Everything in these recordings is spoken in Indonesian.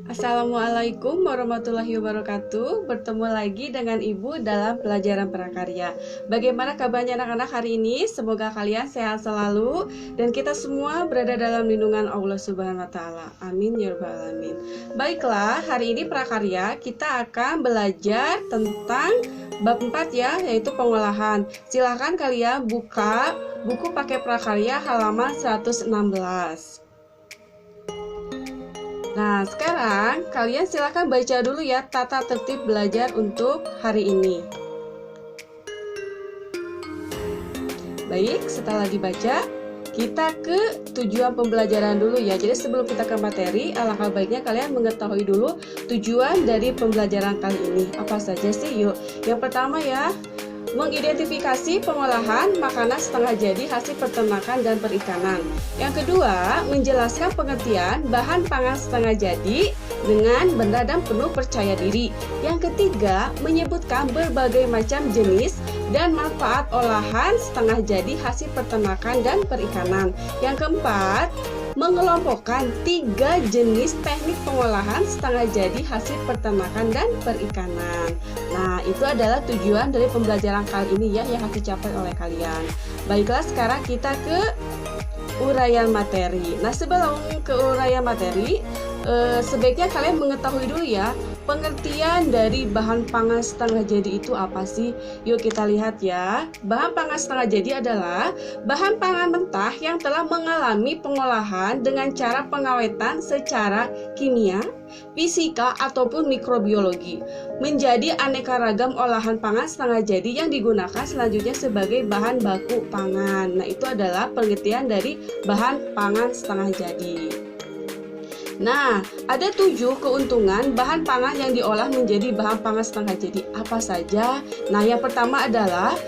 Assalamualaikum warahmatullahi wabarakatuh. Bertemu lagi dengan Ibu dalam pelajaran prakarya. Bagaimana kabarnya anak-anak hari ini? Semoga kalian sehat selalu dan kita semua berada dalam lindungan Allah Subhanahu wa taala. Amin ya rabbal alamin. Baiklah, hari ini prakarya kita akan belajar tentang bab 4 ya, yaitu pengolahan. Silahkan kalian buka buku pakai prakarya halaman 116. Nah, sekarang kalian silahkan baca dulu ya tata tertib belajar untuk hari ini. Baik, setelah dibaca, kita ke tujuan pembelajaran dulu ya. Jadi sebelum kita ke materi, alangkah baiknya kalian mengetahui dulu tujuan dari pembelajaran kali ini. Apa saja sih? Yuk, yang pertama ya, mengidentifikasi pengolahan makanan setengah jadi hasil peternakan dan perikanan. Yang kedua, menjelaskan pengertian bahan pangan setengah jadi dengan benar dan penuh percaya diri. Yang ketiga, menyebutkan berbagai macam jenis dan manfaat olahan setengah jadi hasil peternakan dan perikanan. Yang keempat, mengelompokkan 3 jenis teknik pengolahan setengah jadi hasil peternakan dan perikanan. Nah, itu adalah tujuan dari pembelajaran kali ini ya, yang harus dicapai oleh kalian. Baiklah, sekarang kita ke uraian materi. Nah, sebelum ke uraian materi, sebaiknya kalian mengetahui dulu ya, pengertian dari bahan pangan setengah jadi itu apa sih? Yuk kita lihat ya. Bahan pangan setengah jadi adalah bahan pangan mentah yang telah mengalami pengolahan dengan cara pengawetan secara kimia, fisika, ataupun mikrobiologi menjadi aneka ragam olahan pangan setengah jadi yang digunakan selanjutnya sebagai bahan baku pangan. Nah, itu adalah pengertian dari bahan pangan setengah jadi. Nah, ada 7 keuntungan bahan pangan yang diolah menjadi bahan pangan setengah jadi. Apa saja? Nah, yang pertama adalah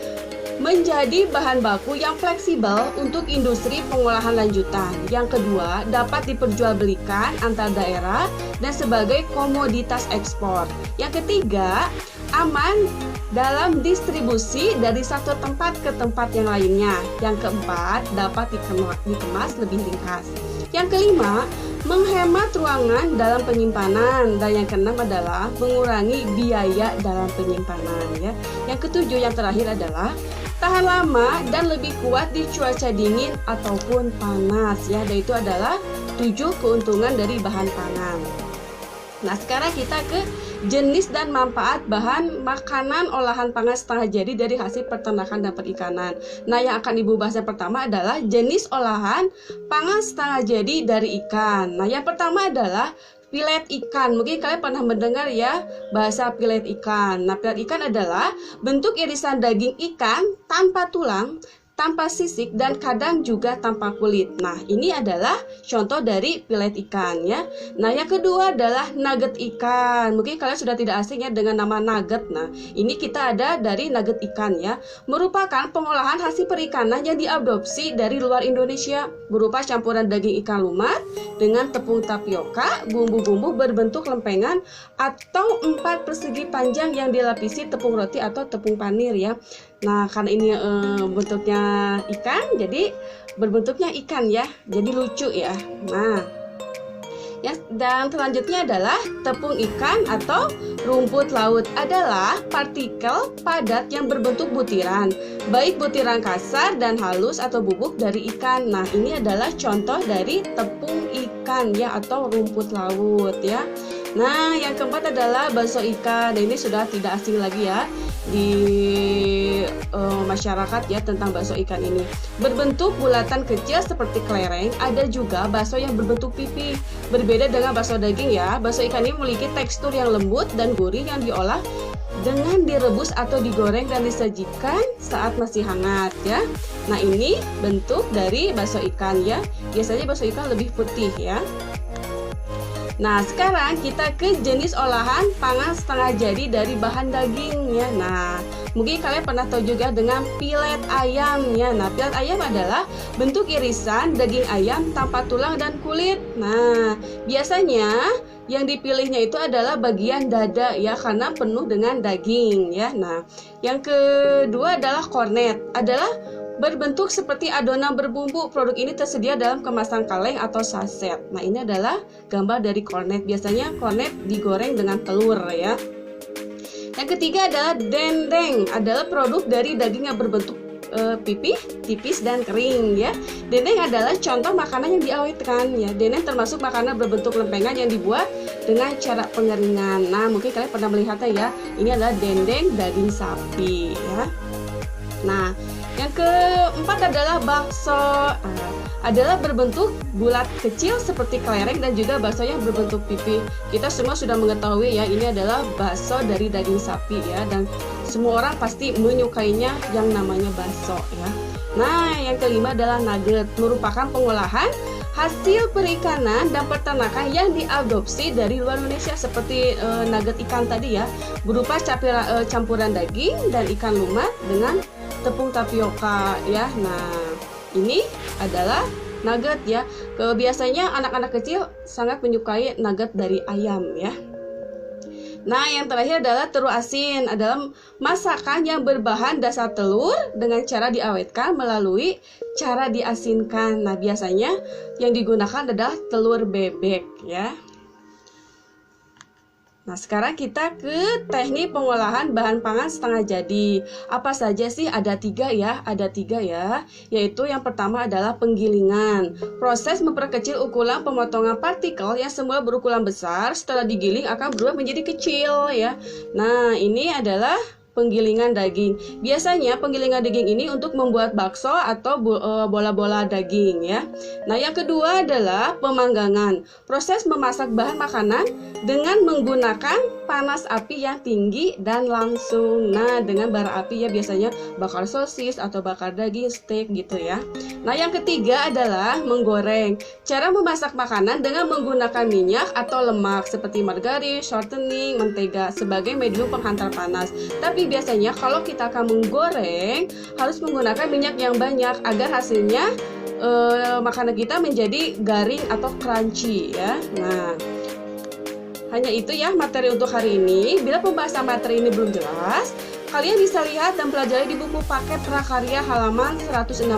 menjadi bahan baku yang fleksibel untuk industri pengolahan lanjutan. Yang kedua, dapat diperjualbelikan antar daerah dan sebagai komoditas ekspor. Yang ketiga, aman dalam distribusi dari satu tempat ke tempat yang lainnya. Yang keempat, dapat dikemas lebih ringkas. Yang kelima, menghemat ruangan dalam penyimpanan. Dan yang keenam adalah mengurangi biaya dalam penyimpanan ya. Yang ketujuh, yang terakhir adalah tahan lama dan lebih kuat di cuaca dingin ataupun panas ya. Dan itu adalah 7 keuntungan dari bahan pangan. Nah, sekarang kita ke jenis dan manfaat bahan makanan olahan pangan setengah jadi dari hasil peternakan dan perikanan. Nah, yang akan Ibu bahas yang pertama adalah jenis olahan pangan setengah jadi dari ikan. Nah, yang pertama adalah filet ikan. Mungkin kalian pernah mendengar ya bahasa filet ikan. Nah, filet ikan adalah bentuk irisan daging ikan tanpa tulang, tanpa sisik, dan kadang juga tanpa kulit. Nah, ini adalah contoh dari filet ikan ya. Nah, yang kedua adalah nugget ikan. Mungkin kalian sudah tidak asing ya dengan nama nugget. Nah, ini kita ada dari nugget ikan ya. Merupakan pengolahan hasil perikanan yang diadopsi dari luar Indonesia, berupa campuran daging ikan lumat dengan tepung tapioka, bumbu-bumbu berbentuk lempengan atau 4 persegi panjang yang dilapisi tepung roti atau tepung panir ya. Nah, karena ini bentuknya ikan, jadi berbentuknya ikan ya, jadi lucu ya. Nah, ya, dan selanjutnya adalah tepung ikan atau rumput laut, adalah partikel padat yang berbentuk butiran, baik butiran kasar dan halus atau bubuk dari ikan. Nah, ini adalah contoh dari tepung ikan ya, atau rumput laut ya. Nah, yang keempat adalah bakso ikan. Nah, ini sudah tidak asing lagi ya di masyarakat ya tentang bakso ikan ini. Berbentuk bulatan kecil seperti kelereng. Ada juga bakso yang berbentuk pipi. Berbeda dengan bakso daging ya. Bakso ikan ini memiliki tekstur yang lembut dan gurih yang diolah dengan direbus atau digoreng dan disajikan saat masih hangat ya. Nah, ini bentuk dari bakso ikan ya. Biasanya bakso ikan lebih putih ya. Nah, sekarang kita ke jenis olahan pangan setengah jadi dari bahan daging ya. Nah, mungkin kalian pernah tahu juga dengan filet ayam ya. Nah, filet ayam adalah bentuk irisan daging ayam tanpa tulang dan kulit. Nah, biasanya yang dipilihnya itu adalah bagian dada ya, karena penuh dengan daging ya. Nah, yang kedua adalah kornet, adalah berbentuk seperti adonan berbumbu. Produk ini tersedia dalam kemasan kaleng atau saset. Nah, ini adalah gambar dari kornet. Biasanya kornet digoreng dengan telur ya. Yang ketiga adalah dendeng, adalah produk dari daging yang berbentuk pipih, tipis dan kering ya. Dendeng adalah contoh makanan yang diawetkan ya. Dendeng termasuk makanan berbentuk lempengan yang dibuat dengan cara pengeringan. Nah, mungkin kalian pernah melihatnya ya. Ini adalah dendeng daging sapi ya. Nah, yang keempat adalah bakso. Adalah berbentuk bulat kecil seperti kelereng dan juga bakso yang berbentuk pipih. Kita semua sudah mengetahui ya, ini adalah bakso dari daging sapi ya, dan semua orang pasti menyukainya yang namanya bakso ya. Nah, yang kelima adalah nugget, merupakan pengolahan hasil perikanan dan peternakan yang diadopsi dari luar Indonesia, seperti nugget ikan tadi ya, berupa campuran daging dan ikan lumat dengan tepung tapioka ya. Nah, ini adalah nugget ya. Biasanya anak-anak kecil sangat menyukai nugget dari ayam ya. Nah, yang terakhir adalah telur asin, adalah masakan yang berbahan dasar telur dengan cara diawetkan melalui cara diasinkan. Nah, biasanya yang digunakan adalah telur bebek ya. Nah, sekarang kita ke teknik pengolahan bahan pangan setengah jadi. Apa saja sih? Ada tiga ya, yaitu yang pertama adalah penggilingan. Proses memperkecil ukuran pemotongan partikel yang semula berukuran besar, setelah digiling akan berubah menjadi kecil ya. Nah, ini adalah penggilingan daging. Biasanya penggilingan daging ini untuk membuat bakso atau bola-bola daging ya. Nah, yang kedua adalah pemanggangan. Proses memasak bahan makanan dengan menggunakan panas api yang tinggi dan langsung. Nah, dengan bara api ya, biasanya bakar sosis atau bakar daging steak gitu ya. Nah, yang ketiga adalah menggoreng. Cara memasak makanan dengan menggunakan minyak atau lemak seperti margarin, shortening, mentega sebagai medium penghantar panas. Tapi biasanya kalau kita akan menggoreng harus menggunakan minyak yang banyak agar hasilnya makanan kita menjadi garing atau crunchy ya. Nah, hanya itu ya materi untuk hari ini. Bila pembahasan materi ini belum jelas, kalian bisa lihat dan pelajari di buku paket prakarya halaman 116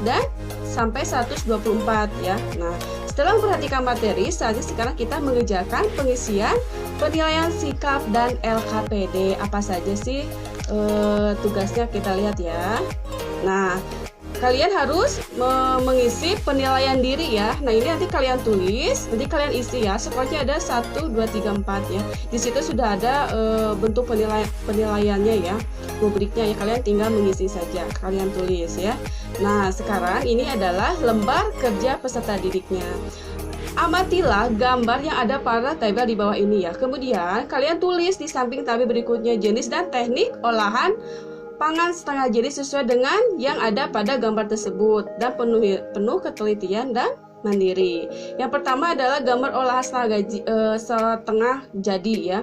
dan sampai 124 ya. Nah, setelah memperhatikan materi, saatnya sekarang kita mengerjakan pengisian penilaian sikap dan LKPD. Apa saja sih tugasnya, kita lihat ya. Nah, kalian harus mengisi penilaian diri ya. Nah, ini nanti kalian tulis, nanti kalian isi ya. Sekolahnya ada 1, 2, 3, 4 ya. Di situ sudah ada bentuk penilaiannya ya, rubriknya ya. Kalian tinggal mengisi saja, kalian tulis ya. Nah, sekarang ini adalah lembar kerja peserta didiknya. Amatilah gambar yang ada pada tabel di bawah ini ya. Kemudian kalian tulis di samping tabel berikutnya jenis dan teknik olahan pangan setengah jadi sesuai dengan yang ada pada gambar tersebut dan penuh ketelitian dan mandiri. Yang pertama adalah gambar olahan setengah jadi ya.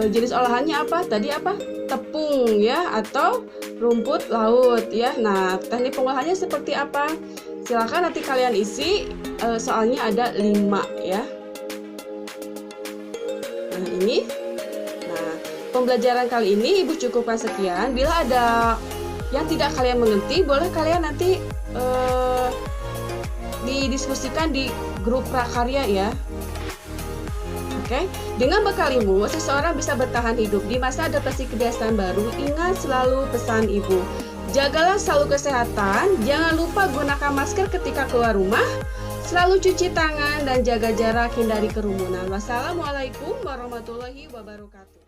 Jenis olahannya apa? Tadi apa? Tepung ya, atau rumput laut ya. Nah, teknik pengolahannya seperti apa? Silakan nanti kalian isi, soalnya ada 5 ya. Nah, ini. Nah, pembelajaran kali ini Ibu cukupkan sekian. Bila ada yang tidak kalian mengerti, boleh kalian nanti didiskusikan di grup prakarya ya. Oke, dengan bekal ilmu, seseorang bisa bertahan hidup di masa adaptasi kebiasaan baru. Ingat selalu pesan Ibu. Jagalah selalu kesehatan, jangan lupa gunakan masker ketika keluar rumah, selalu cuci tangan dan jaga jarak, hindari kerumunan. Wassalamualaikum warahmatullahi wabarakatuh.